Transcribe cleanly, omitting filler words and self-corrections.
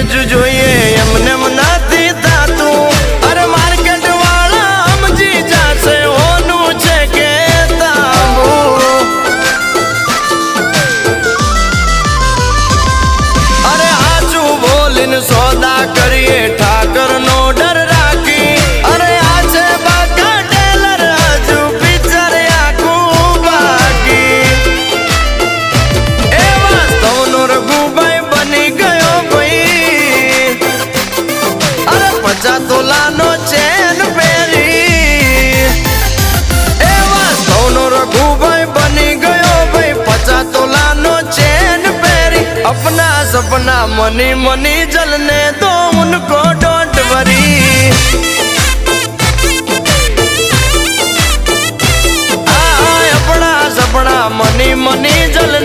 જ જોઈએ એમને નથી થાતું અરે માર્કેટ વાળા સમજી જાશે હોનું છે કે તાંબુ અરે આચું બોલીને સોદા કરીએ ઠાકર નો ડર રાખી અરે આ છે બાકા ટેલર હજુ પિક્ચર આખું બાકી એ વાસ્તવનો રઘુભાઈ બની ગયો ભાઈ અરે 50 તોલાનો ચેન પહેરી એ વાસ્તવનો રઘુભાઈ બની ગયો ભાઈ 50 તોલાનો ચેન પહેરી अपना सपना मनी मनी जलने दो उनको डोंट वरी अपना सपना मनी मनी जलने